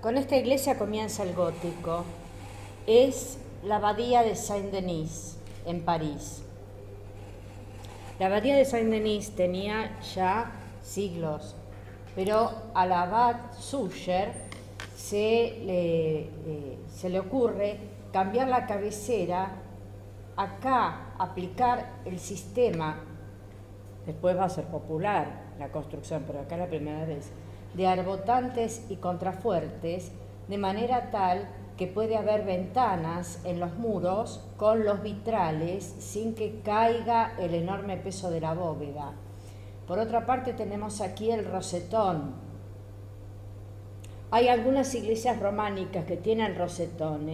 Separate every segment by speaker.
Speaker 1: Con esta iglesia comienza el gótico. Es la abadía de Saint-Denis, en París. La abadía de Saint-Denis tenía ya siglos, pero al abad Suger se le ocurre cambiar la cabecera, acá aplicar el sistema, después va a ser popular la construcción, pero acá la primera vez, de arbotantes y contrafuertes, de manera tal que puede haber ventanas en los muros con los vitrales sin que caiga el enorme peso de la bóveda. Por otra parte tenemos aquí el rosetón. Hay algunas iglesias románicas que tienen rosetón,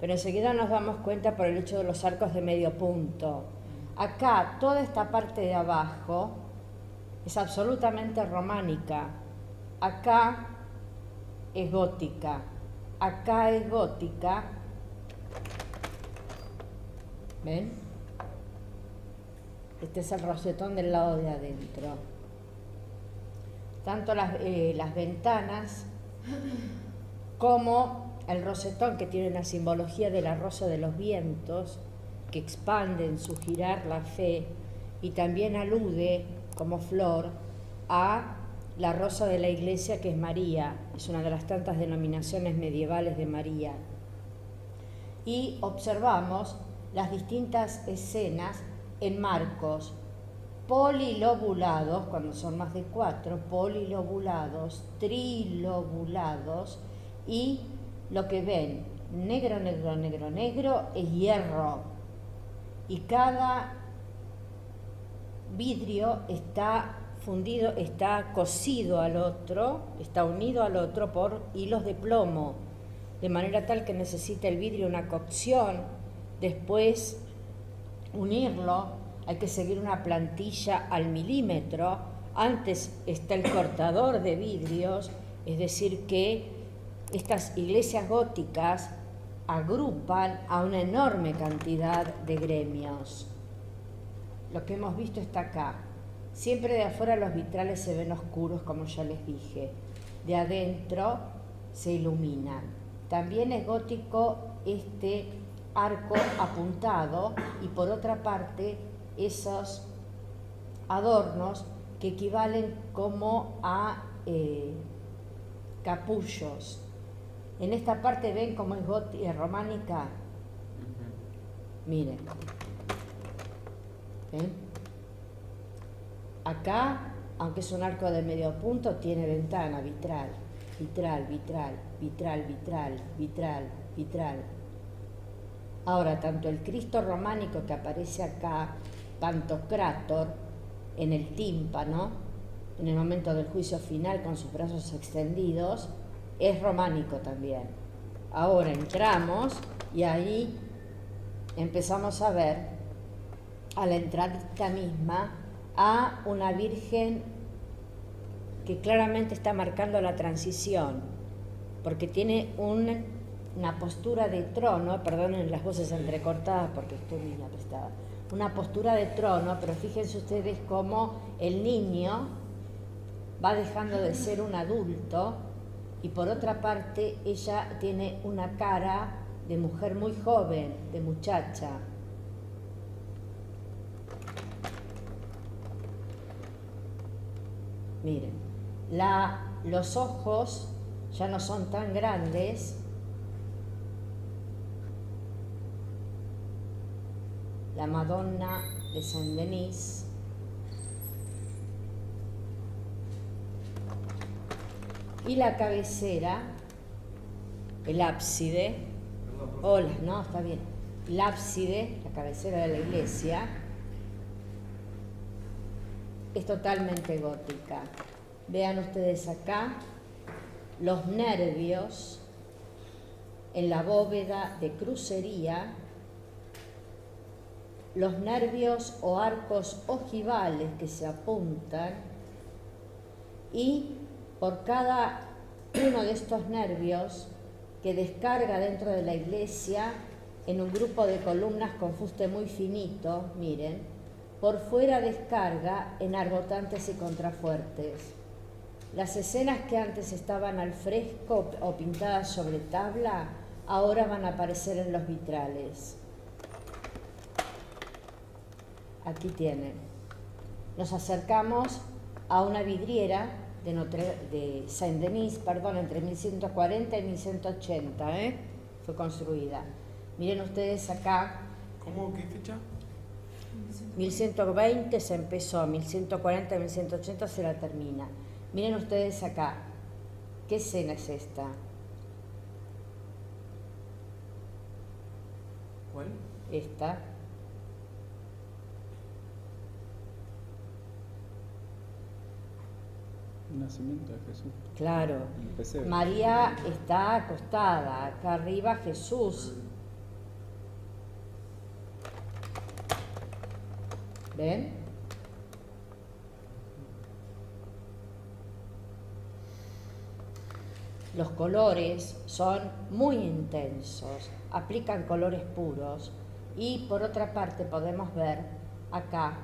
Speaker 1: pero enseguida nos damos cuenta por el hecho de los arcos de medio punto. Acá toda esta parte de abajo es absolutamente románica. Acá es gótica. Acá es gótica. ¿Ven? Este es el rosetón del lado de adentro. Tanto las ventanas como el rosetón, que tiene la simbología de la rosa de los vientos, que expande en su girar la fe, y también alude como flor a la rosa de la iglesia, que es María, es una de las tantas denominaciones medievales de María. Y observamos las distintas escenas en marcos polilobulados, cuando son más de 4, polilobulados, trilobulados, y lo que ven, negro, negro, negro, negro, es hierro. Y cada vidrio está fundido, está cosido al otro, está unido al otro por hilos de plomo, de manera tal que necesita el vidrio una cocción, después unirlo, hay que seguir una plantilla al milímetro, antes está el cortador de vidrios, es decir que estas iglesias góticas agrupan a una enorme cantidad de gremios. Lo que hemos visto está acá. Siempre de afuera los vitrales se ven oscuros, como ya les dije. De adentro se iluminan. También es gótico este arco apuntado y por otra parte esos adornos que equivalen como a capullos. En esta parte ven cómo es románica. Miren. ¿Ven? Acá, aunque es un arco de medio punto, tiene ventana, vitral, vitral, vitral, vitral, vitral, vitral, vitral. Ahora, tanto el Cristo románico que aparece acá, Pantocrátor, en el tímpano, en el momento del juicio final con sus brazos extendidos, es románico también. Ahora entramos y ahí empezamos a ver, a la entradita misma, a una Virgen que claramente está marcando la transición, porque tiene una postura de trono, perdonen las voces entrecortadas porque estoy muy aprestada, una postura de trono, pero fíjense ustedes cómo el niño va dejando de ser un adulto y por otra parte ella tiene una cara de mujer muy joven, de muchacha. Miren, los ojos ya no son tan grandes. La Madonna de Saint-Denis. Y la cabecera, el ábside. Hola, no, está bien. El ábside, la cabecera de la iglesia, es totalmente gótica. Vean ustedes acá los nervios en la bóveda de crucería, los nervios o arcos ojivales que se apuntan, y por cada uno de estos nervios que descarga dentro de la iglesia en un grupo de columnas con fuste muy finito, miren, por fuera descarga en arbotantes y contrafuertes. Las escenas que antes estaban al fresco o pintadas sobre tabla, ahora van a aparecer en los vitrales. Aquí tienen. Nos acercamos a una vidriera de Saint-Denis, entre 1140 y 1180, fue construida. Miren ustedes acá.
Speaker 2: ¿Cómo? ¿Qué fecha?
Speaker 1: 1120 se empezó, 1140 y 1180 se la termina. Miren ustedes acá. ¿Qué escena es esta?
Speaker 2: ¿Cuál?
Speaker 1: Esta.
Speaker 3: El nacimiento de Jesús.
Speaker 1: Claro.
Speaker 3: El pesebre.
Speaker 1: María está acostada, acá arriba Jesús. ¿Ven? Los colores son muy intensos, aplican colores puros y por otra parte podemos ver acá,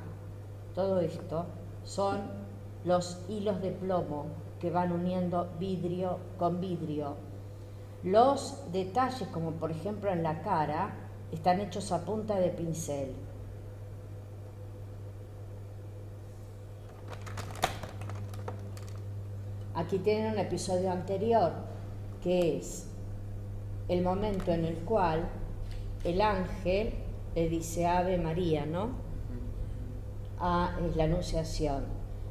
Speaker 1: todo esto son los hilos de plomo que van uniendo vidrio con vidrio. Los detalles, como por ejemplo en la cara, están hechos a punta de pincel. Aquí tienen un episodio anterior, que es el momento en el cual el ángel le dice Ave María, ¿no? Es la Anunciación.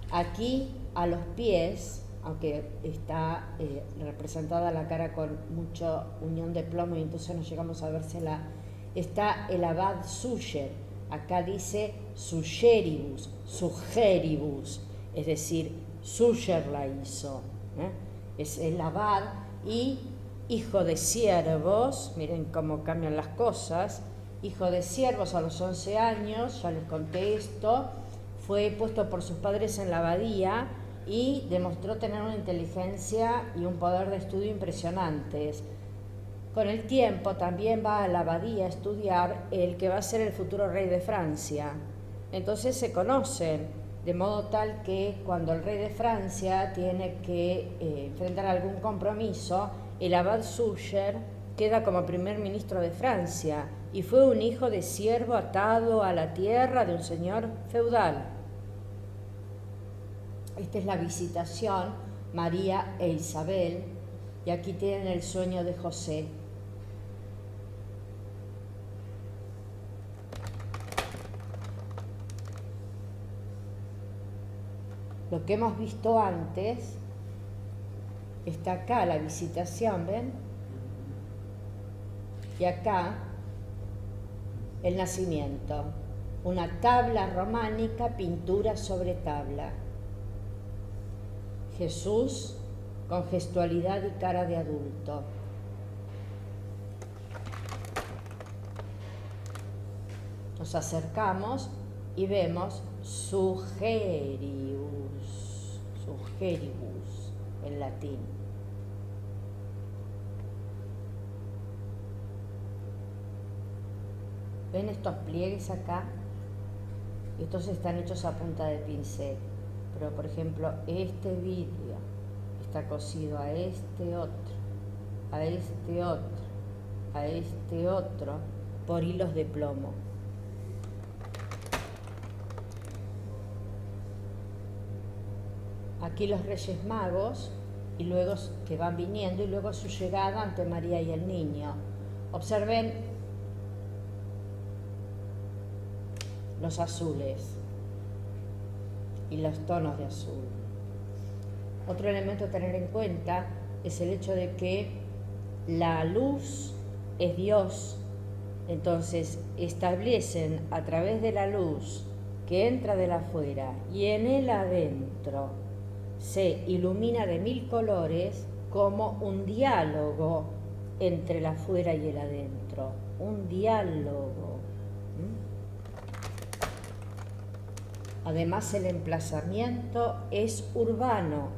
Speaker 1: Aquí a los pies, aunque está representada la cara con mucha unión de plomo y entonces no llegamos a vérsela, está el abad Suger. Acá dice Sugeribus, Sugeribus, es decir, Suger la hizo, es el abad y hijo de siervos, miren cómo cambian las cosas, hijo de siervos a los 11 años, ya les conté esto, fue puesto por sus padres en la abadía y demostró tener una inteligencia y un poder de estudio impresionantes. Con el tiempo también va a la abadía a estudiar el que va a ser el futuro rey de Francia. Entonces se conocen, de modo tal que cuando el rey de Francia tiene que enfrentar algún compromiso, el abad Suger queda como primer ministro de Francia y fue un hijo de siervo atado a la tierra de un señor feudal. Esta es la visitación, María e Isabel, y aquí tienen el sueño de José. Lo que hemos visto antes está acá, la visitación, ¿ven? Y acá el nacimiento, una tabla románica, pintura sobre tabla. Jesús con gestualidad y cara de adulto. Nos acercamos y vemos Sugeribus en latín. ¿Ven estos pliegues acá? Estos están hechos a punta de pincel, pero por ejemplo este vidrio está cosido a este otro, a este otro, a este otro, por hilos de plomo. Aquí los Reyes Magos, y luego que van viniendo, y luego su llegada ante María y el niño. Observen los azules y los tonos de azul. Otro elemento a tener en cuenta es el hecho de que la luz es Dios, entonces establecen a través de la luz que entra de la afuera y en el adentro se ilumina de 1000 colores como un diálogo entre el afuera y el adentro, un diálogo. Además, el emplazamiento es urbano.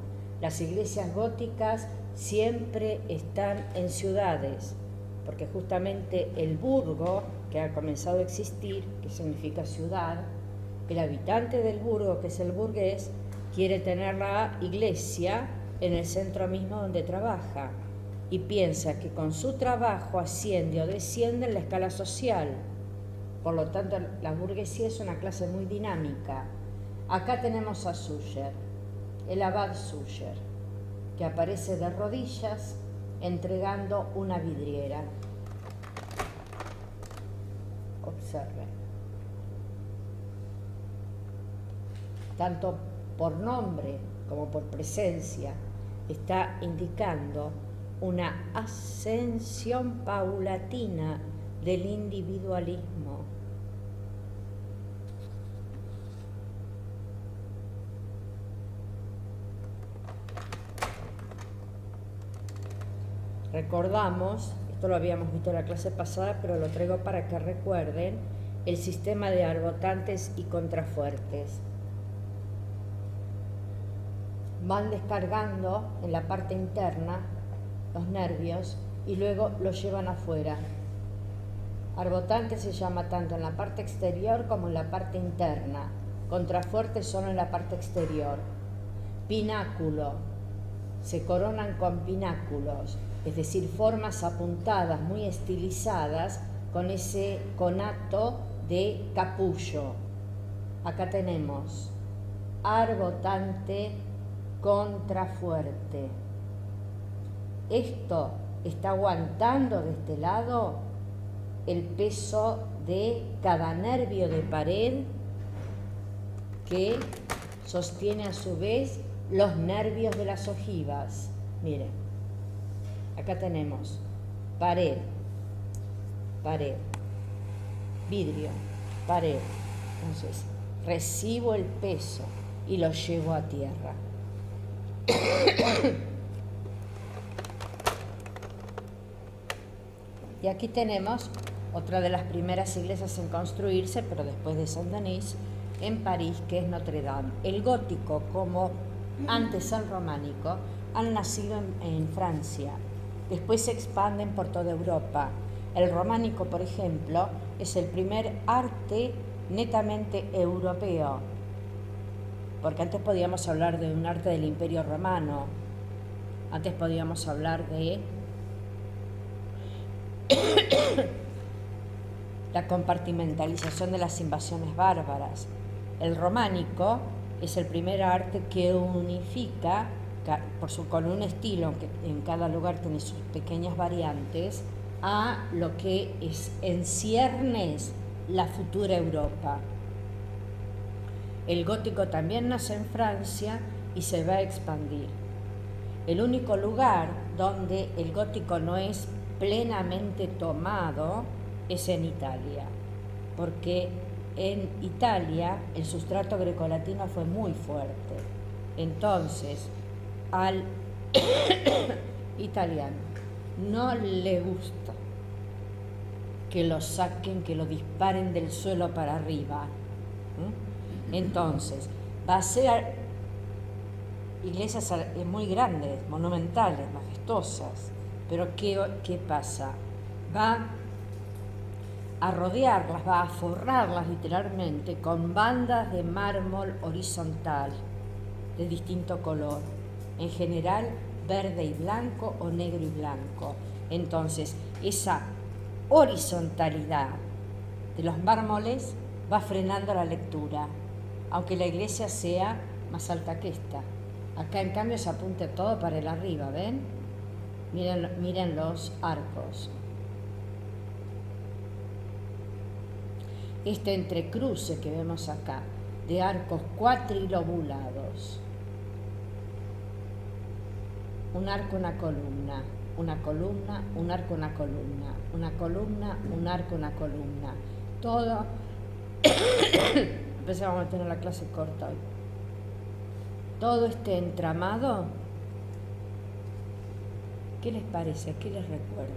Speaker 1: Las iglesias góticas siempre están en ciudades, porque justamente el burgo, que ha comenzado a existir, que significa ciudad, el habitante del burgo, que es el burgués, quiere tener la iglesia en el centro mismo donde trabaja y piensa que con su trabajo asciende o desciende en la escala social. Por lo tanto, la burguesía es una clase muy dinámica. Acá tenemos a Suger, el abad Suger, que aparece de rodillas entregando una vidriera. Observen. Tanto por nombre como por presencia está indicando una ascensión paulatina del individualismo. Recordamos, esto lo habíamos visto en la clase pasada, pero lo traigo para que recuerden, el sistema de arbotantes y contrafuertes. Van descargando en la parte interna los nervios y luego los llevan afuera. Arbotante se llama tanto en la parte exterior como en la parte interna. Contrafuerte solo en la parte exterior. Pináculo. Se coronan con pináculos, es decir, formas apuntadas, muy estilizadas, con ese conato de capullo. Acá tenemos arbotante, contrafuerte. Esto está aguantando de este lado el peso de cada nervio de pared que sostiene a su vez los nervios de las ojivas. Miren, acá tenemos pared, pared, vidrio, pared. Entonces, recibo el peso y lo llevo a tierra. Y aquí tenemos otra de las primeras iglesias en construirse, pero después de Saint-Denis, en París, que es Notre Dame. El gótico, como antes el románico, han nacido en Francia, después se expanden por toda Europa. El románico, por ejemplo, es el primer arte netamente europeo, porque antes podíamos hablar de un arte del Imperio Romano, antes podíamos hablar de la compartimentalización de las invasiones bárbaras. El románico es el primer arte que unifica, con un estilo, aunque en cada lugar tiene sus pequeñas variantes, a lo que es en ciernes la futura Europa. El gótico también nace en Francia y se va a expandir. El único lugar donde el gótico no es plenamente tomado es en Italia, porque en Italia el sustrato grecolatino fue muy fuerte. Entonces, al italiano no le gusta que lo saquen, que lo disparen del suelo para arriba. Entonces, va a ser iglesias muy grandes, monumentales, majestuosas, pero ¿qué pasa? Va a rodearlas, va a forrarlas literalmente con bandas de mármol horizontal de distinto color, en general verde y blanco o negro y blanco. Entonces, esa horizontalidad de los mármoles va frenando la lectura, aunque la iglesia sea más alta que esta. Acá en cambio se apunta todo para el arriba, ¿ven? Miren los arcos. Este entrecruce que vemos acá, de arcos cuatrilobulados. Un arco, una columna, una columna, un arco, una columna, una columna, un arco, una columna. Todo. Empezamos a tener la clase corta hoy. Todo este entramado, ¿qué les parece? ¿Qué les recuerda?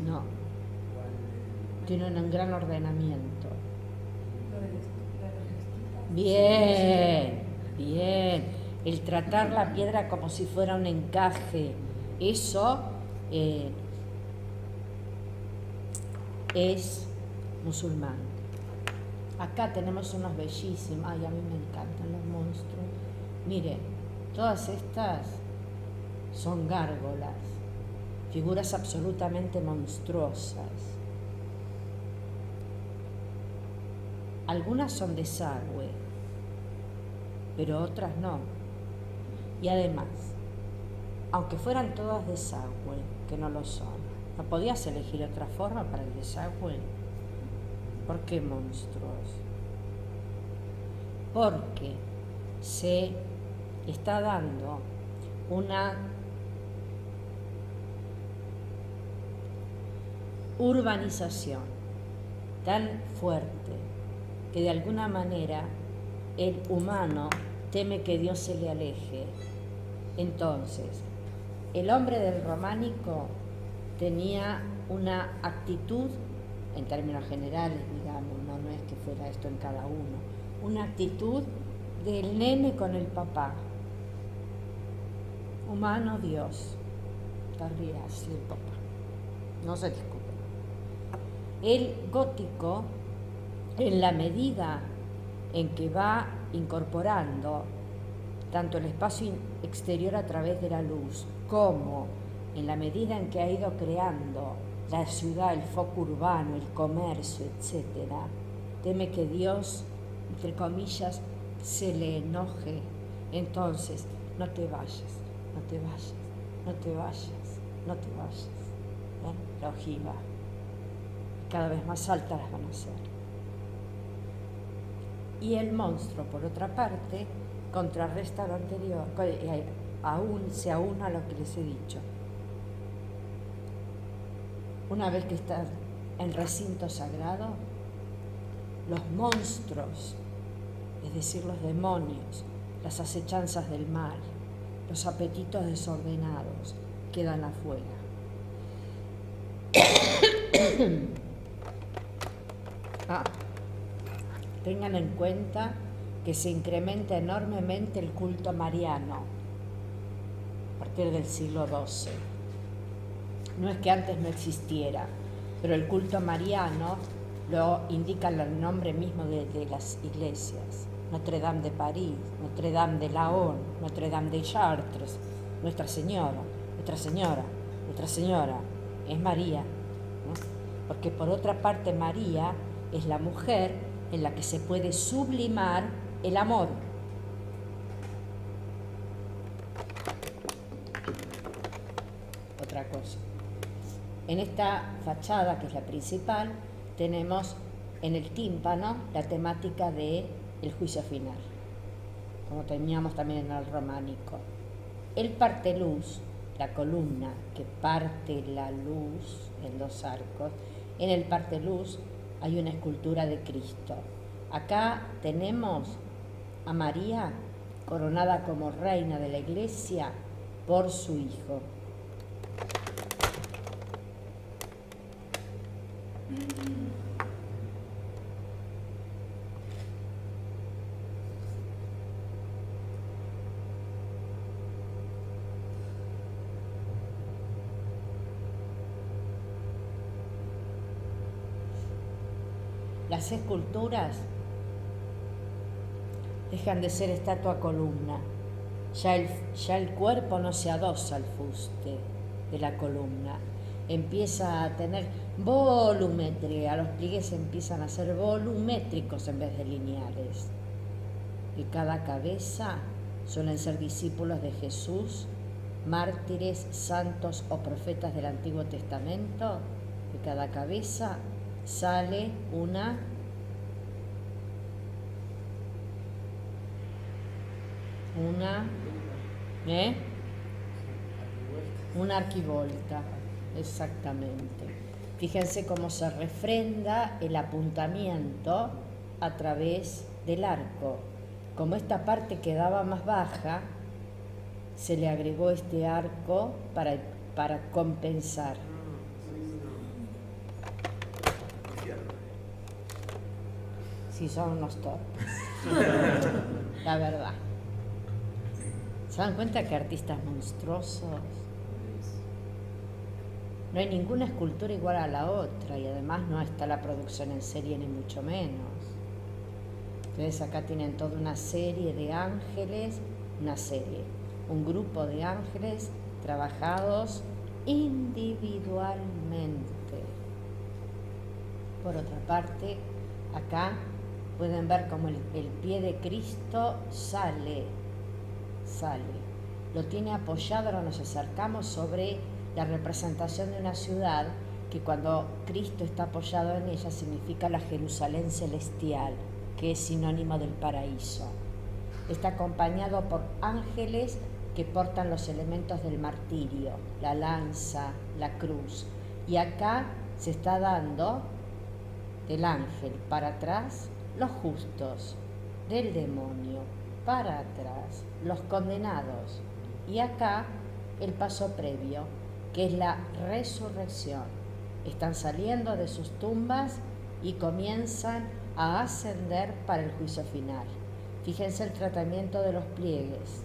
Speaker 1: No. Tiene un gran ordenamiento. Bien, bien. El tratar la piedra como si fuera un encaje, eso es musulmán. Acá tenemos unos bellísimos, ay, a mí me encantan los monstruos. Miren, todas estas son gárgolas, figuras absolutamente monstruosas. Algunas son desagüe, pero otras no. Y además, aunque fueran todas desagüe, que no lo son, ¿no podías elegir otra forma para el desagüe? ¿Por qué monstruos? Porque se está dando una urbanización tan fuerte que de alguna manera el humano teme que Dios se le aleje. Entonces, el hombre del románico tenía una actitud, en términos generales, digamos, no es que fuera esto en cada uno, una actitud del nene con el papá. Humano, Dios. Estaría así el papá. No se discute. El gótico, en la medida en que va incorporando tanto el espacio exterior a través de la luz, como en la medida en que ha ido creando la ciudad, el foco urbano, el comercio, etc., teme que Dios, entre comillas, se le enoje. Entonces, no te vayas, no te vayas, no te vayas, no te vayas. La ojiva, cada vez más altas las van a hacer. Y el monstruo, por otra parte, contrarresta lo anterior, se aúna a lo que les he dicho. Una vez que estás en recinto sagrado, los monstruos, es decir, los demonios, las acechanzas del mal, los apetitos desordenados, quedan afuera. Tengan en cuenta que se incrementa enormemente el culto mariano a partir del siglo XII. No es que antes no existiera, pero el culto mariano lo indica el nombre mismo de las iglesias. Notre Dame de París, Notre Dame de Laon, Notre Dame de Chartres, Nuestra Señora, Nuestra Señora, Nuestra Señora, es María, ¿no? Porque por otra parte María es la mujer en la que se puede sublimar el amor. Otra cosa. En esta fachada, que es la principal, tenemos en el tímpano la temática del juicio final, como teníamos también en el románico. El parteluz, la columna que parte la luz en dos arcos, en el parteluz hay una escultura de Cristo. Acá tenemos a María coronada como reina de la Iglesia por su Hijo. Las esculturas dejan de ser estatua columna. Ya el cuerpo no se adosa al fuste de la columna. Empieza a tener volumetría, los pliegues empiezan a ser volumétricos en vez de lineales. Y cada cabeza suelen ser discípulos de Jesús, mártires, santos o profetas del Antiguo Testamento. De cada cabeza sale una arquivolta, exactamente. Fíjense cómo se refrenda el apuntamiento a través del arco. Como esta parte quedaba más baja, se le agregó este arco para compensar. Sí, son unos torpes, la verdad. ¿Se dan cuenta que artistas monstruosos? No hay ninguna escultura igual a la otra y además no está la producción en serie ni mucho menos. Entonces acá tienen toda una serie de ángeles, un grupo de ángeles trabajados individualmente. Por otra parte, acá pueden ver cómo el pie de Cristo sale. Lo tiene apoyado, ahora nos acercamos sobre la representación de una ciudad que cuando Cristo está apoyado en ella significa la Jerusalén celestial, que es sinónimo del paraíso. Está acompañado por ángeles que portan los elementos del martirio, la lanza, la cruz. Y acá se está dando del ángel para atrás los justos, del demonio para atrás los condenados. Y acá el paso previo, que es la resurrección. Están saliendo de sus tumbas y comienzan a ascender para el juicio final. Fíjense el tratamiento de los pliegues.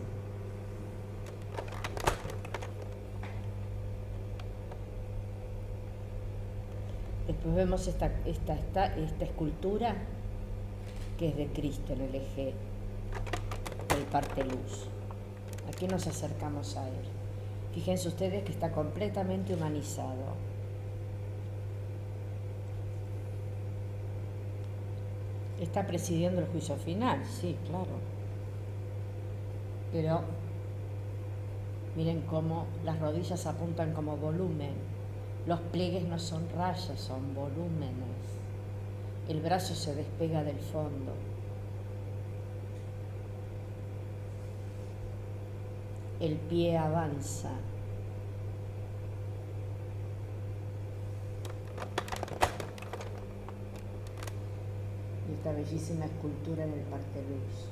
Speaker 1: Después vemos esta escultura que es de Cristo en el eje del parte luz. Aquí nos acercamos a él. Fíjense ustedes que está completamente humanizado. Está presidiendo el juicio final, sí, claro. Pero miren cómo las rodillas apuntan como volumen. Los pliegues no son rayas, son volúmenes. El brazo se despega del fondo. El pie avanza. Y esta bellísima escultura en el parte luz.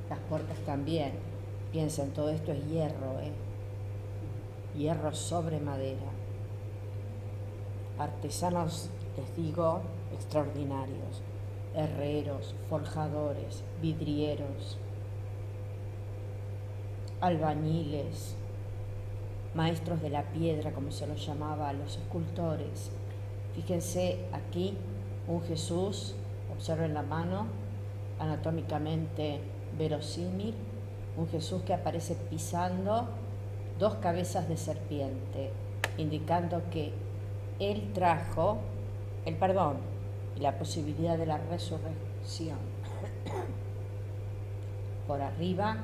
Speaker 1: Las puertas también. Piensen, todo esto es hierro, hierro sobre madera. Artesanos, les digo, extraordinarios. Herreros, forjadores, vidrieros, albañiles, maestros de la piedra, como se los llamaba a los escultores. Fíjense aquí un Jesús, observen la mano, anatómicamente verosímil, un Jesús que aparece pisando 2 cabezas de serpiente, indicando que Él trajo el perdón y la posibilidad de la resurrección. Por arriba,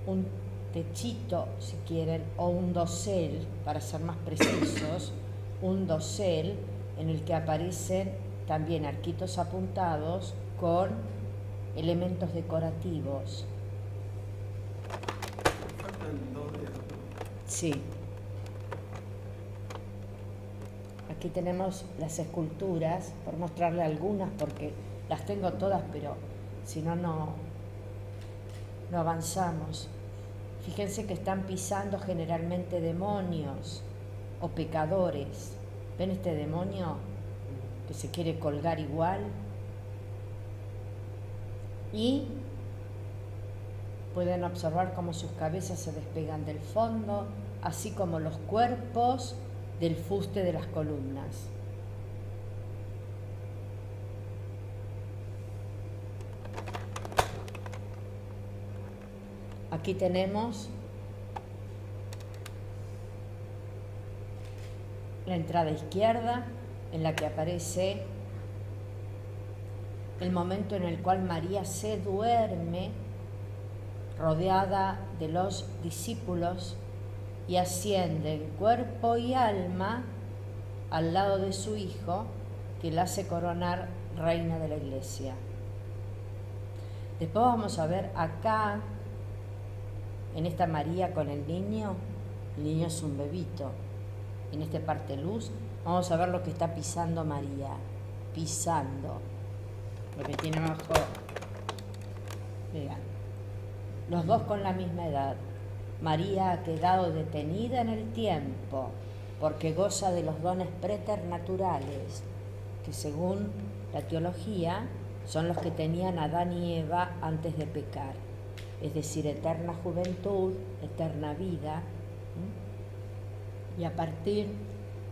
Speaker 1: un techito, si quieren, o un dosel, para ser más precisos, un dosel en el que aparecen también arquitos apuntados con elementos decorativos. Sí. Aquí tenemos las esculturas, por mostrarle algunas, porque las tengo todas, pero si no, no avanzamos. Fíjense que están pisando generalmente demonios o pecadores. ¿Ven este demonio que se quiere colgar igual? Y pueden observar cómo sus cabezas se despegan del fondo, así como los cuerpos del fuste de las columnas. Aquí tenemos la entrada izquierda, en la que aparece el momento en el cual María se duerme rodeada de los discípulos y asciende en cuerpo y alma al lado de su hijo, que la hace coronar reina de la iglesia. Después vamos a ver acá, en esta María con el niño es un bebito. En este parte luz, vamos a ver lo que está pisando María, pisando. Lo que tiene abajo, vean, los dos con la misma edad. María ha quedado detenida en el tiempo porque goza de los dones preternaturales, que según la teología son los que tenían Adán y Eva antes de pecar, es decir, eterna juventud, eterna vida. Y a partir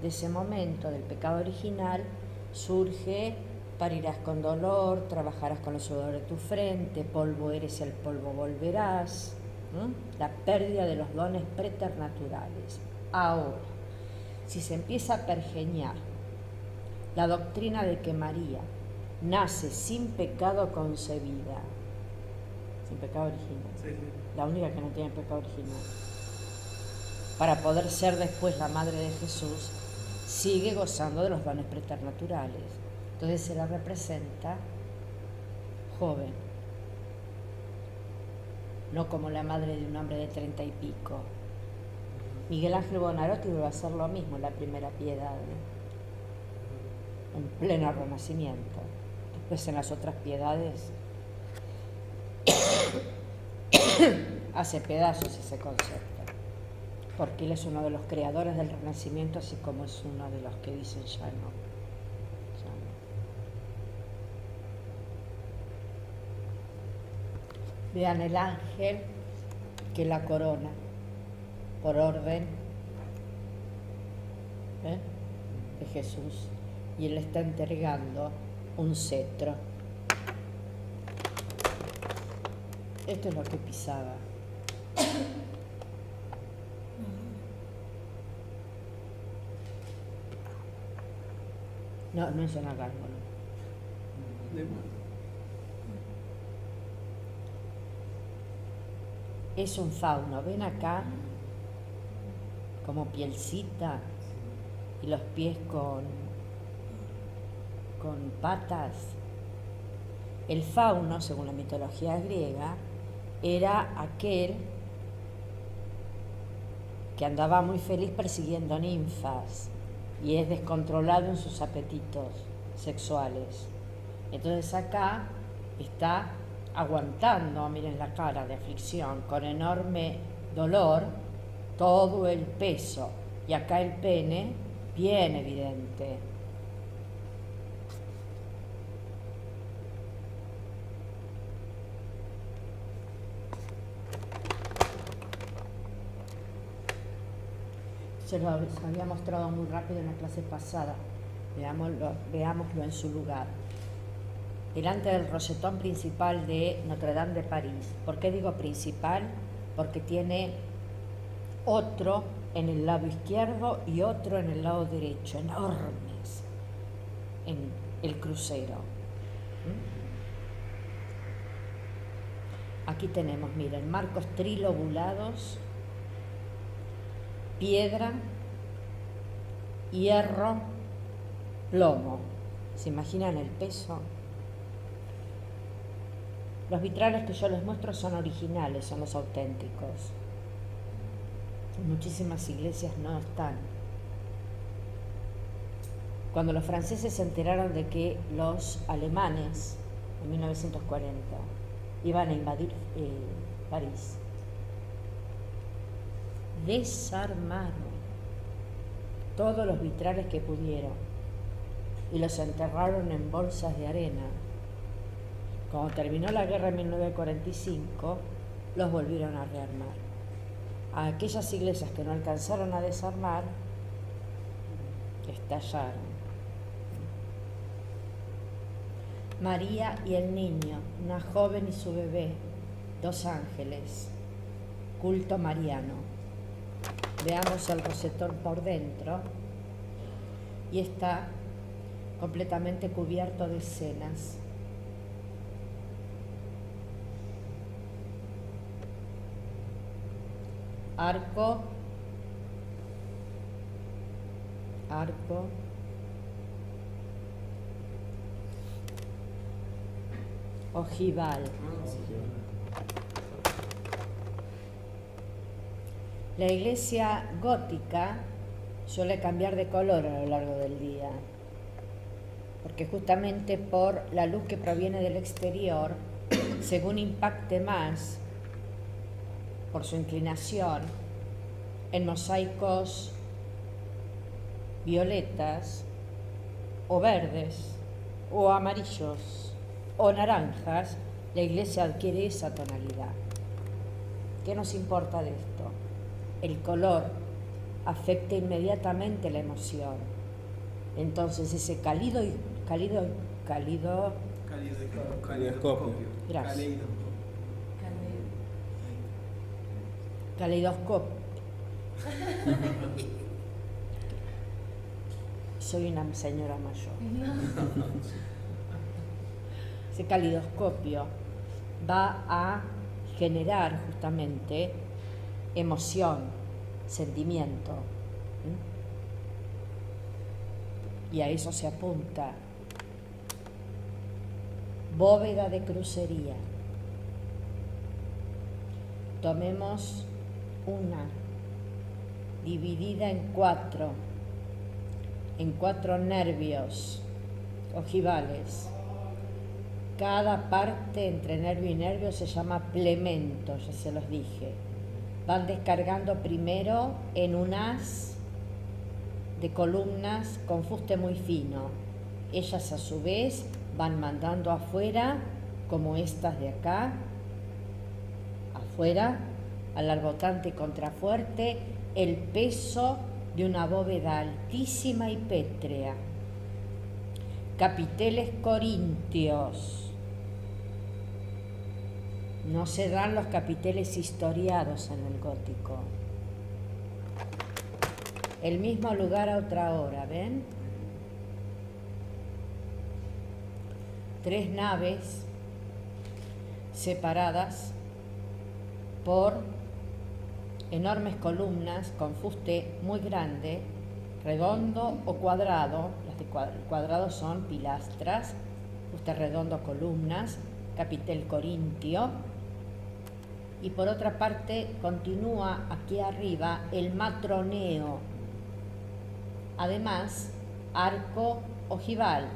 Speaker 1: de ese momento del pecado original surge: parirás con dolor, trabajarás con el sudor de tu frente, polvo eres y al polvo volverás. La pérdida de los dones preternaturales. Ahora, si se empieza a pergeñar la doctrina de que María nace sin pecado concebida, sin pecado original,
Speaker 2: Sí, sí.
Speaker 1: la única que no tiene pecado original, para poder ser después la madre de Jesús, sigue gozando de los dones preternaturales. Entonces se la representa joven, no como la madre de un hombre de 30 y pico. Miguel Ángel Buonarroti va a hacer lo mismo en la primera piedad, en pleno Renacimiento. Después en las otras piedades hace pedazos ese concepto, porque él es uno de los creadores del Renacimiento, así como es uno de los que dicen ya no. Vean el ángel que la corona por orden de Jesús, y él está entregando un cetro. Esto es lo que pisaba. No, no es una gárgola. Es un fauno. Ven acá, como pielcita y los pies con patas. El fauno, según la mitología griega, era aquel que andaba muy feliz persiguiendo ninfas y es descontrolado en sus apetitos sexuales. Entonces acá está aguantando, miren la cara de aflicción, con enorme dolor, todo el peso, y acá el pene bien evidente. Se lo había mostrado muy rápido en la clase pasada. Veámoslo en su lugar. Delante del rosetón principal de Notre Dame de París. ¿Por qué digo principal? Porque tiene otro en el lado izquierdo y otro en el lado derecho, enormes, en el crucero. Aquí tenemos, miren, marcos trilobulados, piedra, hierro, plomo. ¿Se imaginan el peso? Los vitrales que yo les muestro son originales, son los auténticos. En muchísimas iglesias no están. Cuando los franceses se enteraron de que los alemanes, en 1940, iban a invadir París, desarmaron todos los vitrales que pudieron y los enterraron en bolsas de arena. Cuando terminó la guerra en 1945, los volvieron a rearmar. A aquellas iglesias que no alcanzaron a desarmar, estallaron. María y el niño, una joven y su bebé, 2 ángeles, culto mariano. Veamos el rosetón por dentro y está completamente cubierto de escenas. Arco, ojival. La iglesia gótica suele cambiar de color a lo largo del día, porque justamente por la luz que proviene del exterior, según impacte más por su inclinación en mosaicos violetas o verdes o amarillos o naranjas, la iglesia adquiere esa tonalidad. ¿Qué nos importa de esto? El color afecta inmediatamente la emoción. Entonces ese calidoscopio. Gracias. Caleidoscopio. Soy una señora mayor. Ese calidoscopio va a generar justamente emoción, sentimiento. Y a eso se apunta. Bóveda de crucería. Tomemos una dividida en cuatro nervios ojivales. Cada parte entre nervio y nervio se llama plemento, ya se los dije. Van descargando primero en un haz de columnas con fuste muy fino. Ellas a su vez van mandando afuera, como estas de acá, afuera, al arbotante y contrafuerte, el peso de una bóveda altísima y pétrea. Capiteles corintios. No se dan los capiteles historiados en el gótico. El mismo lugar a otra hora, ¿ven? 3 naves separadas por enormes columnas con fuste muy grande, redondo o cuadrado. Las de cuadrado son pilastras, fuste redondo, columnas, capitel corintio. Y por otra parte continúa aquí arriba el matroneo. Además, arco ojival.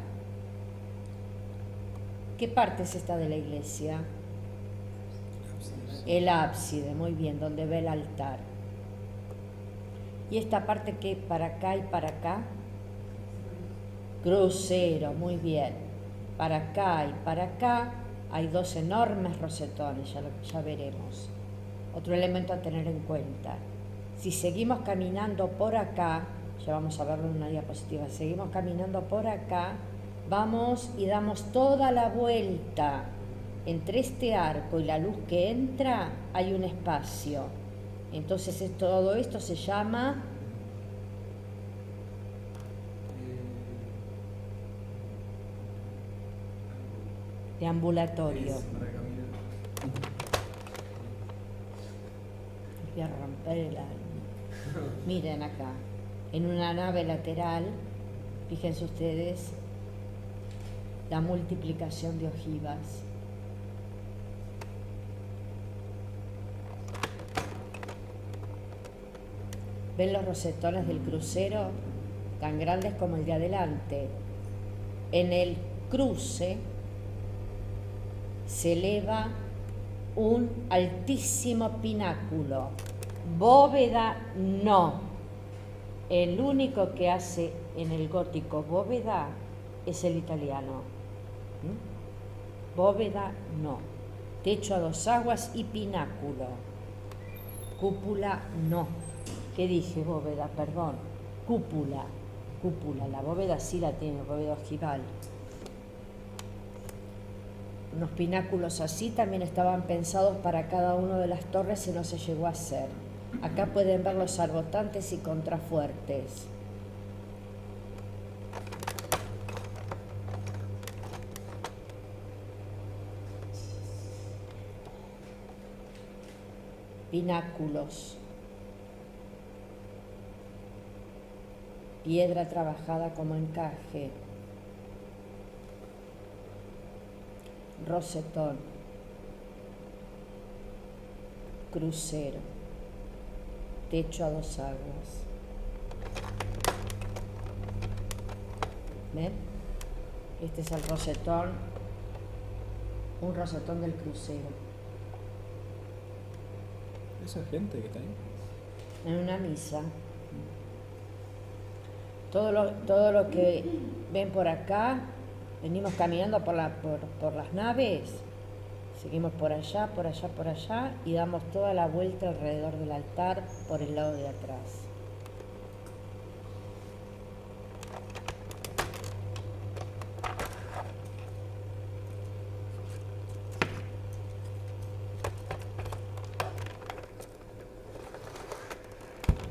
Speaker 1: ¿Qué parte es esta de la iglesia? El ábside, muy bien, donde ve el altar. ¿Y esta parte que para acá y para acá? Crucero, muy bien. Para acá y para acá hay 2 enormes rosetones, ya veremos. Otro elemento a tener en cuenta. Si seguimos caminando por acá, ya vamos a verlo en una diapositiva, seguimos caminando por acá, vamos y damos toda la vuelta. Entre este arco y la luz que entra hay un espacio. Entonces todo esto se llama deambulatorio. Voy a romper el alma. Miren acá, en una nave lateral, fíjense ustedes la multiplicación de ojivas. ¿Ven los rosetones del crucero? Tan grandes como el de adelante. En el cruce se eleva un altísimo pináculo. Bóveda no. El único que hace en el gótico bóveda es el italiano. Bóveda no. Techo a 2 aguas y pináculo. Cúpula no. ¿Qué dije? Bóveda, perdón. Cúpula. Cúpula. La bóveda sí la tiene, bóveda ojival. Unos pináculos así también estaban pensados para cada una de las torres y no se llegó a hacer. Acá pueden ver los arbotantes y contrafuertes. Pináculos. Piedra trabajada como encaje. Rosetón. Crucero. Techo a 2 aguas. ¿Ven? Este es el rosetón, un rosetón del crucero.
Speaker 3: ¿Esa gente que está ahí?
Speaker 1: En una misa. Todo lo que ven por acá, venimos caminando por las naves, seguimos por allá, por allá, por allá y damos toda la vuelta alrededor del altar por el lado de atrás.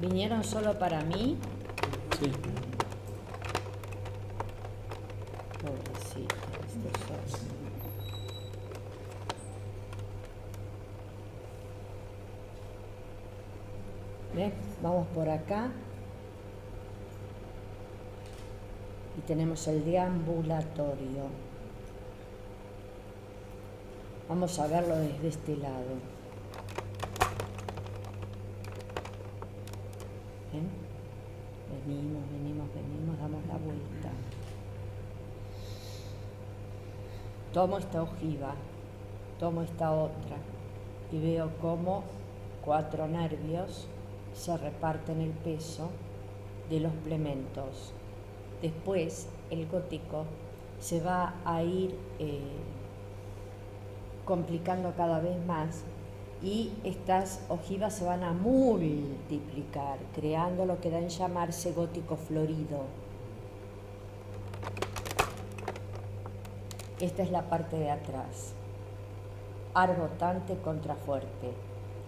Speaker 1: ¿Vinieron solo para mí?
Speaker 3: Sí.
Speaker 1: Pobrecito, estos son. ¿Ves? Vamos por acá. Y tenemos el deambulatorio. Vamos a verlo desde este lado. ¿Ven? Venimos, damos la vuelta. Tomo esta ojiva, tomo esta otra y veo cómo 4 nervios se reparten el peso de los plementos. Después el gótico se va a ir complicando cada vez más y estas ojivas se van a multiplicar, creando lo que da en llamarse gótico florido. Esta es la parte de atrás, arbotante contrafuerte,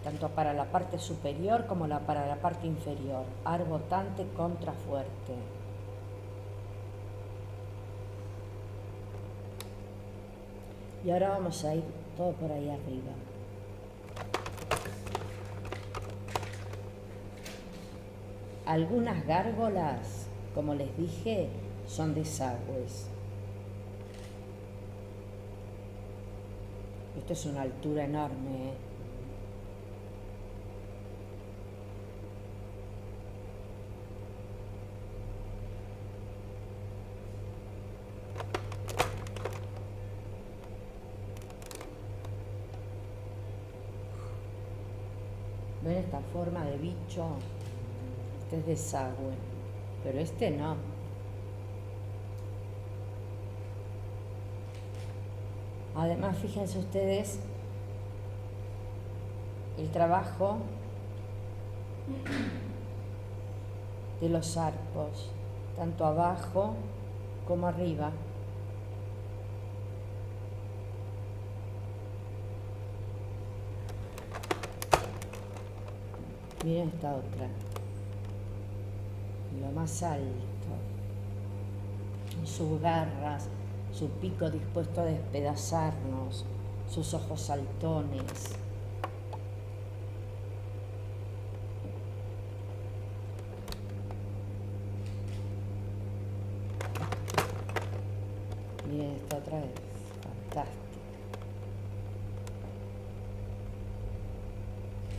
Speaker 1: tanto para la parte superior como para la parte inferior, arbotante contrafuerte. Y ahora vamos a ir todo por ahí arriba. Algunas gárgolas, como les dije, son desagües. Esto es una altura enorme, ¿eh? ¿Ven esta forma de bicho? Este es desagüe, pero este no. Además, fíjense ustedes el trabajo de los arcos, tanto abajo como arriba. Miren esta otra, lo más alto, sus garras, su pico dispuesto a despedazarnos, sus ojos saltones. Miren esta otra vez, fantástica.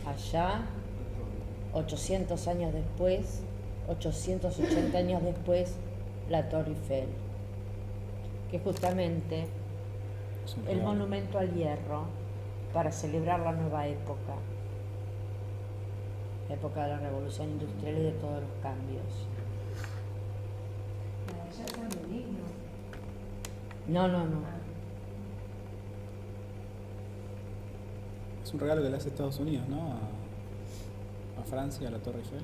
Speaker 1: Allá, 800 años después, 880 años después, la Torre Eiffel, que justamente el monumento al hierro para celebrar la nueva época, la época de la revolución industrial y de todos los cambios. No.
Speaker 3: Es un regalo que le hace Estados Unidos, ¿no? A Francia, a la Torre Eiffel,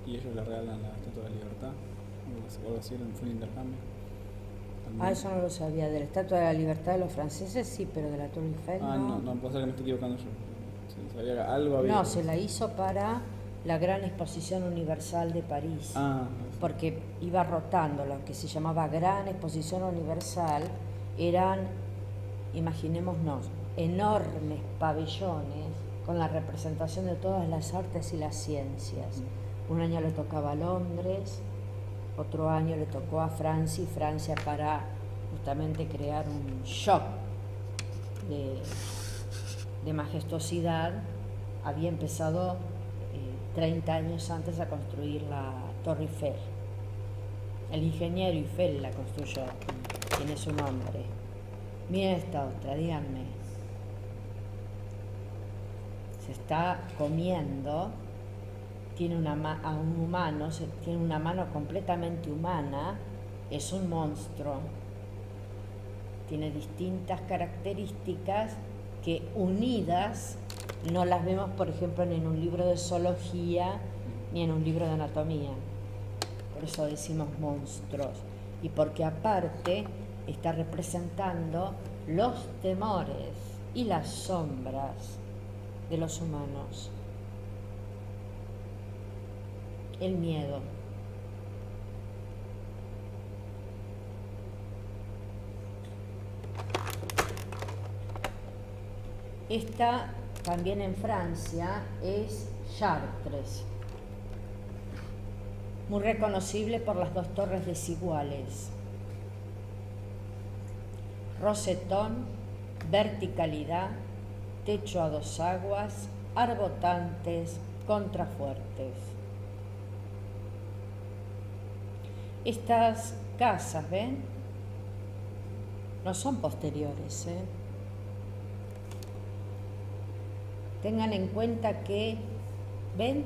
Speaker 3: y ellos le regalan la Estatua de la Libertad, o algo así, fue un intercambio. También.
Speaker 1: Eso no lo sabía. De la Estatua de la Libertad de los franceses sí, pero de la Torre Eiffel no.
Speaker 3: No, puede ser que me esté equivocando yo. Sí, sabía que algo había.
Speaker 1: No, se la hizo para la Gran Exposición Universal de París, porque iba rotando. Lo que se llamaba Gran Exposición Universal eran, imaginémonos, enormes pabellones con la representación de todas las artes y las ciencias. Un año le tocaba a Londres, otro año le tocó a Francia, y Francia, para justamente crear un shock de majestuosidad, había empezado 30 años antes a construir la Torre Eiffel. El ingeniero Eiffel la construyó, tiene su nombre. Miren esta otra, díganme. Se está comiendo, tiene a un humano, tiene una mano completamente humana, es un monstruo. Tiene distintas características que unidas no las vemos, por ejemplo, ni en un libro de zoología ni en un libro de anatomía. Por eso decimos monstruos. Y porque aparte está representando los temores y las sombras de los humanos. el miedo. Esta, también en Francia, es Chartres, muy reconocible por las dos torres desiguales. Rosetón, verticalidad, techo a dos aguas, arbotantes, contrafuertes. Estas casas, ¿ven? No son posteriores, ¿eh? Tengan en cuenta que, ¿ven?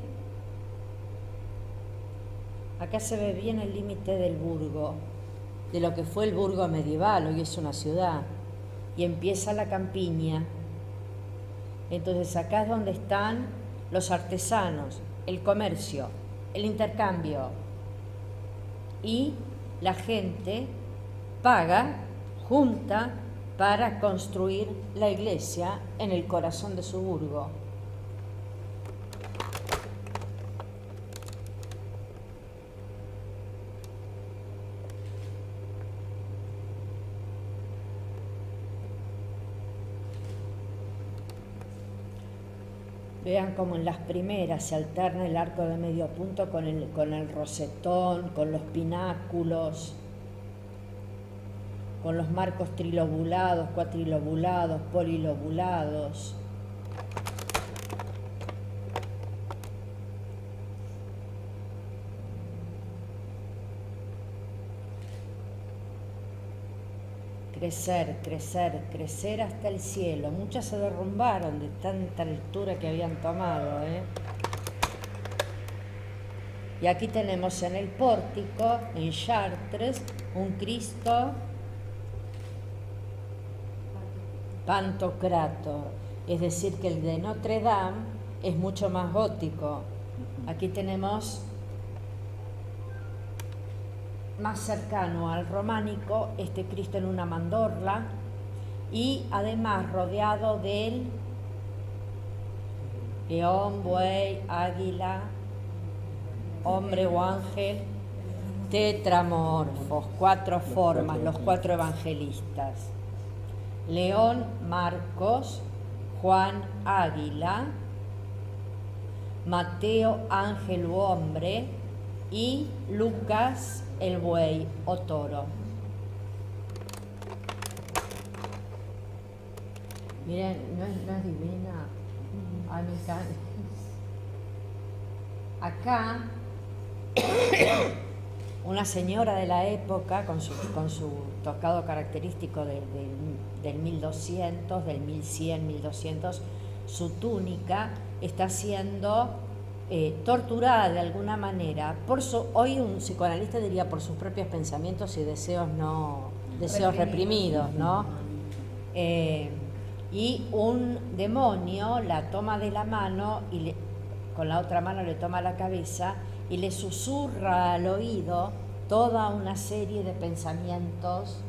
Speaker 1: Acá se ve bien el límite del burgo, de lo que fue el burgo medieval, hoy es una ciudad, y empieza la campiña. Entonces acá es donde están los artesanos, el comercio, el intercambio, y la gente paga, junta, para construir la iglesia en el corazón de su burgo. Vean cómo en las primeras se alterna el arco de medio punto con el rosetón, con los pináculos, con los marcos trilobulados, cuatrilobulados, polilobulados. Crecer, crecer, crecer hasta el cielo. Muchas se derrumbaron de tanta altura que habían tomado, ¿eh? Y aquí tenemos en el pórtico, en Chartres, un Cristo Pantocrátor, es decir, que el de Notre Dame es mucho más gótico. Aquí tenemos más cercano al románico este Cristo en una mandorla y además rodeado del león, buey, águila, hombre o ángel, tetramorfos, cuatro formas, los cuatro evangelistas. León, Marcos, Juan, águila, Mateo, ángel u hombre, y Lucas, el buey o toro. Miren, no es divina. Ay, me encanta. Acá, una señora de la época, con su tocado característico del 1200, del 1100, 1200, su túnica está siendo torturada de alguna manera. Hoy un psicoanalista diría por sus propios pensamientos y deseos reprimidos, ¿no? Y un demonio la toma de la mano y con la otra mano le toma la cabeza y le susurra al oído toda una serie de pensamientos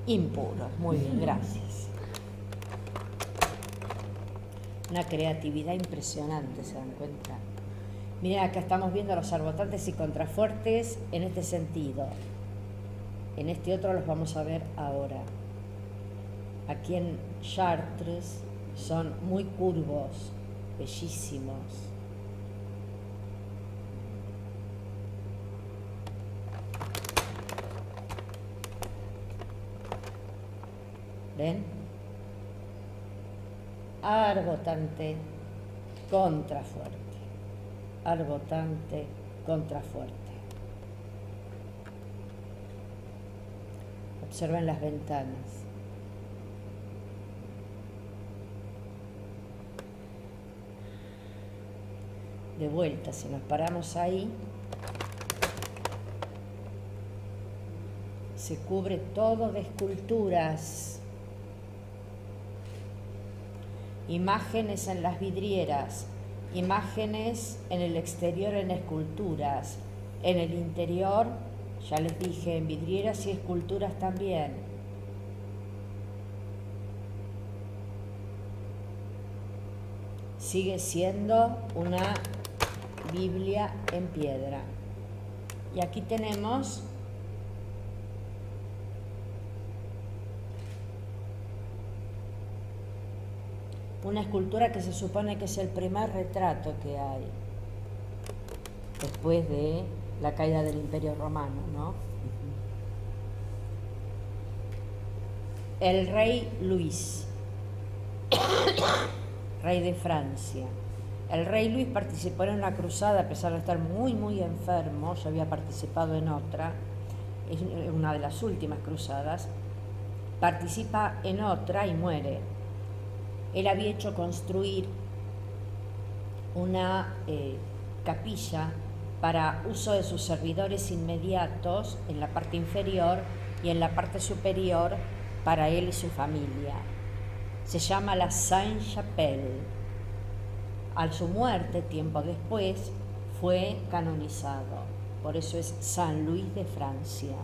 Speaker 1: impuros. Muy bien, gracias. Una creatividad impresionante, ¿se dan cuenta? Miren, acá estamos viendo los arbotantes y contrafuertes en este sentido. En este otro los vamos a ver ahora. Aquí en Chartres son muy curvos, bellísimos. ¿Ven? Arbotante, contrafuerte. Arbotante, contrafuerte. Observen las ventanas. De vuelta, si nos paramos ahí, se cubre todo de esculturas. Imágenes en las vidrieras, imágenes en el exterior en esculturas, en el interior, ya les dije, en vidrieras y esculturas también. Sigue siendo una Biblia en piedra. Y aquí tenemos una escultura que se supone que es el primer retrato que hay después de la caída del Imperio Romano, ¿no? El rey Luis, rey de Francia. El rey Luis participó en una cruzada a pesar de estar muy, muy enfermo. Ya había participado en otra, es una de las últimas cruzadas. Participa en otra y muere. Él había hecho construir una capilla para uso de sus servidores inmediatos en la parte inferior y en la parte superior para él y su familia. Se llama la Sainte-Chapelle. A su muerte, tiempo después, fue canonizado. Por eso es San Luis de Francia.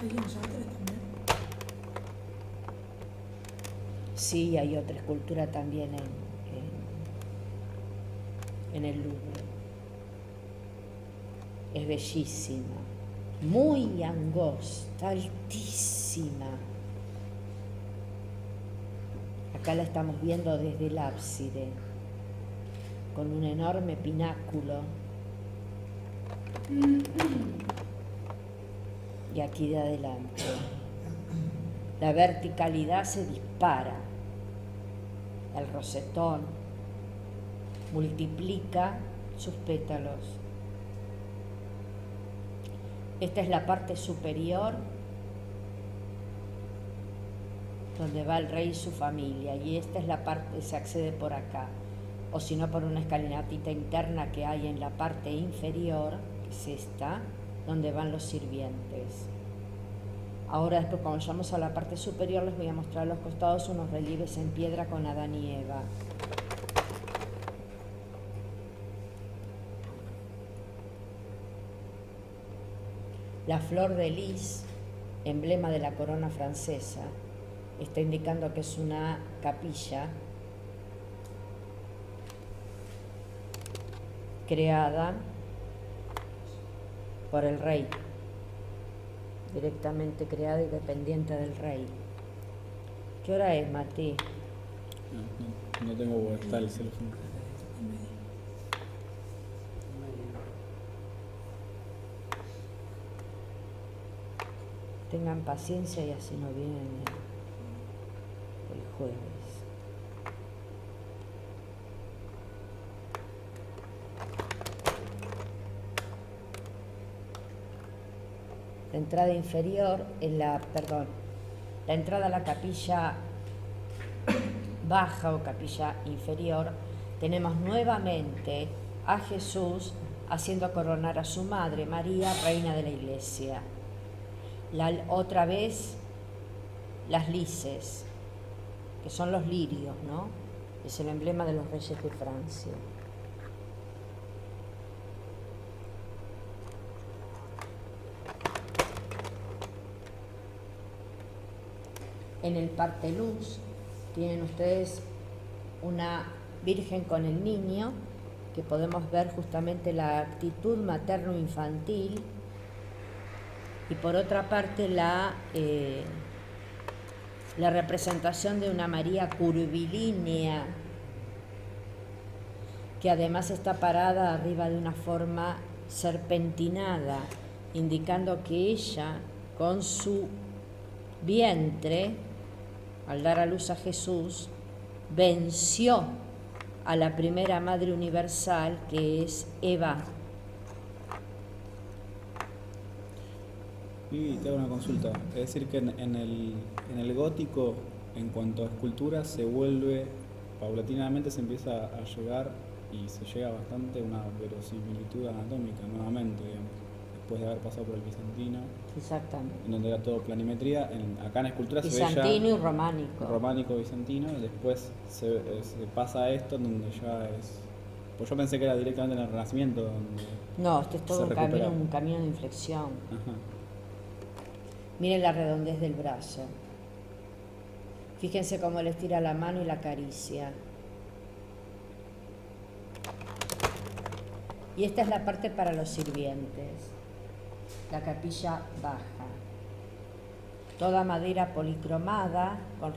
Speaker 2: ¿Hay en Chartres también?
Speaker 1: Sí, hay otra escultura también en el Louvre. Es bellísima, muy angosta, altísima. Acá la estamos viendo desde el ábside, con un enorme pináculo. Y aquí de adelante, la verticalidad se dispara. El rosetón multiplica sus pétalos. Esta es la parte superior donde va el rey y su familia, y esta es la parte que se accede por acá, o si no por una escalinatita interna que hay en la parte inferior, que es esta, donde van los sirvientes. Ahora después, cuando llegamos a la parte superior, les voy a mostrar a los costados unos relieves en piedra con Adán y Eva. La flor de lis, emblema de la corona francesa, está indicando que es una capilla creada por el rey, directamente creada y dependiente del rey. ¿Qué hora es, Mati?
Speaker 3: No tengo vuelta el teléfono.
Speaker 1: Tengan paciencia y así no vienen el jueves. La entrada inferior, la entrada a la capilla baja o capilla inferior, tenemos nuevamente a Jesús haciendo coronar a su madre, María, reina de la Iglesia. Otra vez las lises, que son los lirios, ¿no? Es el emblema de los reyes de Francia. En el parteluz tienen ustedes una Virgen con el Niño, que podemos ver justamente la actitud materno-infantil, y por otra parte la representación de una María curvilínea, que además está parada arriba de una forma serpentinada, indicando que ella, con su vientre, al dar a luz a Jesús, venció a la primera Madre Universal, que es Eva.
Speaker 3: Y te hago una consulta, es decir que en el gótico, en cuanto a escultura, se vuelve, paulatinamente se empieza a llegar, y se llega bastante a una verosimilitud anatómica nuevamente, digamos, después de haber pasado por el bizantino.
Speaker 1: Exactamente.
Speaker 3: En donde era todo planimetría, acá en escultura se ve ya
Speaker 1: Bizantino y románico.
Speaker 3: Románico, bizantino, y después se pasa a esto, donde ya es... Pues yo pensé que era directamente en el Renacimiento donde...
Speaker 1: No, este es todo
Speaker 3: se
Speaker 1: un camino de inflexión.
Speaker 3: Ajá.
Speaker 1: Miren la redondez del brazo. Fíjense cómo les tira la mano y la acaricia. Y esta es la parte para los sirvientes, la capilla baja. Toda madera policromada con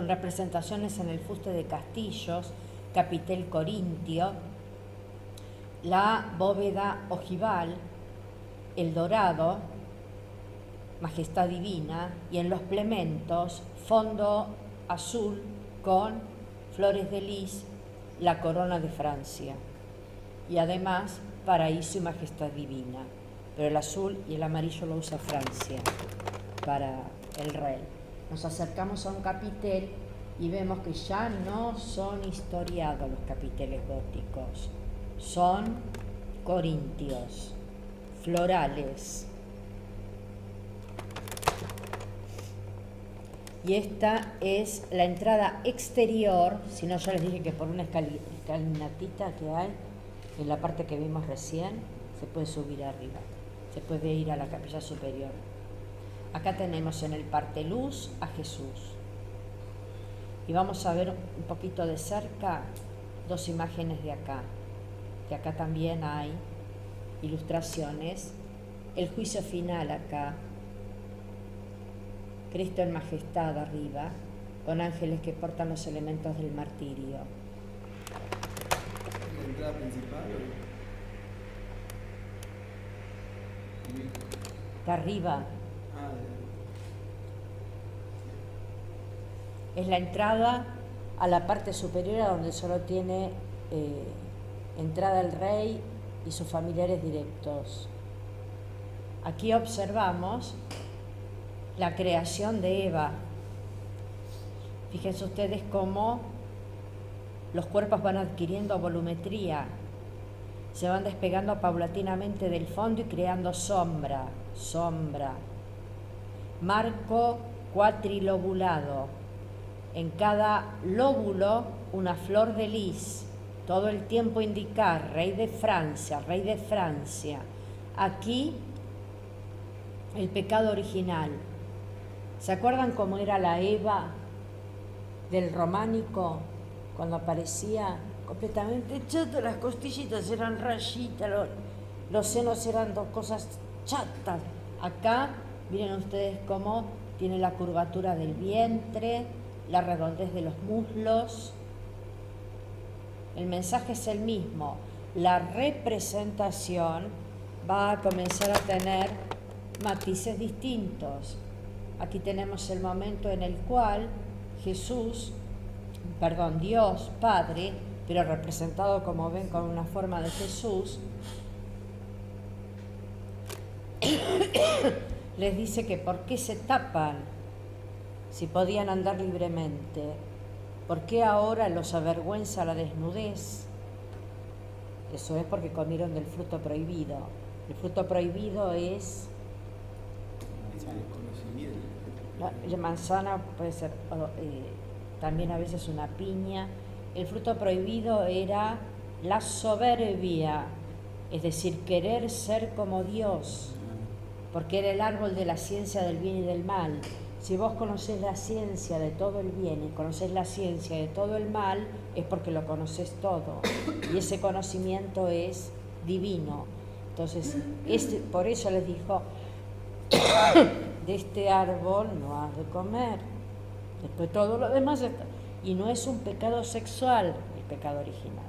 Speaker 1: representaciones en el fuste de castillos, capitel corintio, la bóveda ojival, el dorado, majestad divina, y en los plementos, fondo azul con flores de lis, la corona de Francia, y además paraíso y majestad divina. Pero el azul y el amarillo lo usa Francia para el rey. Nos acercamos a un capitel y vemos que ya no son historiados los capiteles góticos, son corintios, florales. Y esta es la entrada exterior, si no ya les dije que por una escalinatita que hay en la parte que vimos recién, se puede subir arriba. Se puede ir a la capilla superior. Acá tenemos en el parteluz a Jesús. Y vamos a ver un poquito de cerca dos imágenes de acá. Que acá también hay ilustraciones. El juicio final acá. Cristo en majestad arriba, con ángeles que portan los elementos del martirio.
Speaker 4: ¿La entrada principal o...?
Speaker 1: Está arriba. Es la entrada a la parte superior, donde solo tiene entrada el rey y sus familiares directos. Aquí observamos la creación de Eva. Fíjense ustedes cómo los cuerpos van adquiriendo volumetría, se van despegando paulatinamente del fondo y creando sombra. Marco cuatrilobulado. En cada lóbulo una flor de lis. Todo el tiempo indicar rey de Francia. Aquí el pecado original. ¿Se acuerdan cómo era la Eva del románico cuando aparecía completamente chata? Las costillitas eran rayitas, los senos eran dos cosas chatas. Acá miren ustedes cómo tiene la curvatura del vientre, la redondez de los muslos. El mensaje es el mismo. La representación va a comenzar a tener matices distintos. Aquí tenemos el momento en el cual Dios Padre, pero representado, como ven, con una forma de Jesús, les dice que por qué se tapan si podían andar libremente, por qué ahora los avergüenza la desnudez. Eso es porque comieron del fruto prohibido. El fruto prohibido es la manzana, puede ser también a veces una piña. El fruto prohibido era la soberbia, es decir, querer ser como Dios, porque era el árbol de la ciencia del bien y del mal. Si vos conocés la ciencia de todo el bien y conocés la ciencia de todo el mal, es porque lo conocés todo, y ese conocimiento es divino. Entonces, por eso les dijo, de este árbol no has de comer. Después todo lo demás está. Y no es un pecado sexual el pecado original,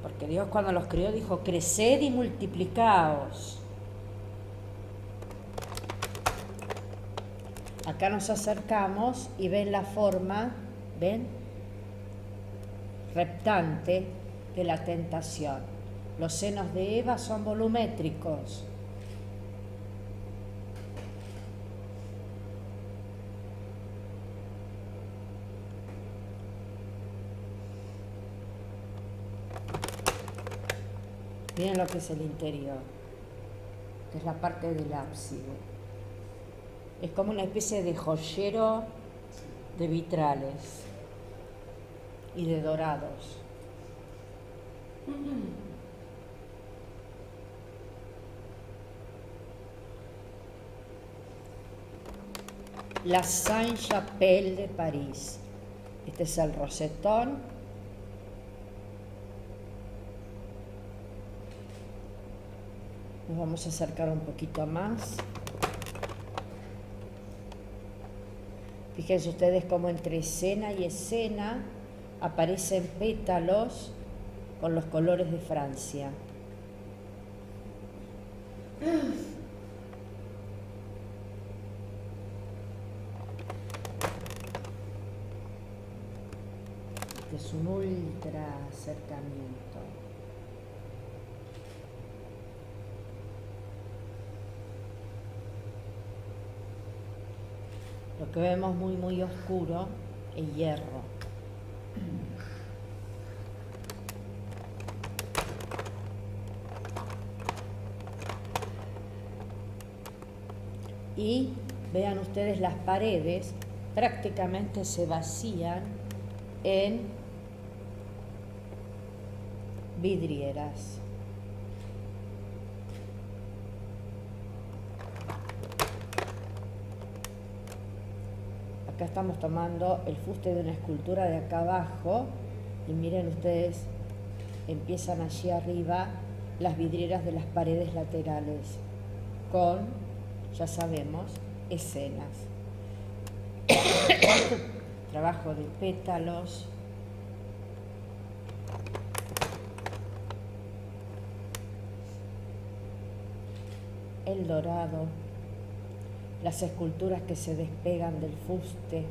Speaker 1: porque Dios cuando los creó dijo, creced y multiplicaos. Acá nos acercamos y ven la forma, ven, reptante de la tentación. Los senos de Eva son volumétricos. Miren lo que es el interior, que es la parte del ábside. Es como una especie de joyero de vitrales y de dorados. la Sainte-Chapelle de París. Este es el rosetón. Nos vamos a acercar un poquito más. Fíjense ustedes cómo entre escena y escena aparecen pétalos con los colores de Francia. Este es un ultra acercamiento. Lo que vemos muy oscuro es hierro. Y vean ustedes, las paredes prácticamente se vacían en vidrieras. Acá estamos tomando el fuste de una escultura de acá abajo y miren ustedes, empiezan allí arriba las vidrieras de las paredes laterales con, ya sabemos, escenas. Trabajo de pétalos. El dorado. Las esculturas que se despegan del fuste.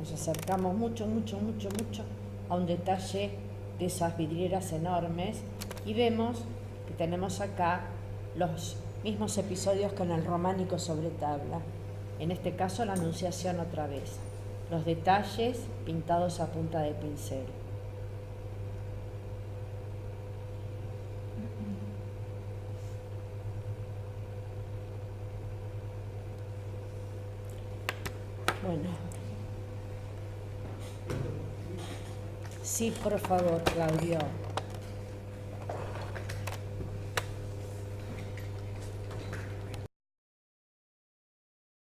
Speaker 1: Nos acercamos mucho a un detalle de esas vidrieras enormes y vemos que tenemos acá los mismos episodios que en el románico sobre tabla. En este caso la Anunciación otra vez. Los detalles pintados a punta de pincel. Bueno. Sí, por favor, Claudio.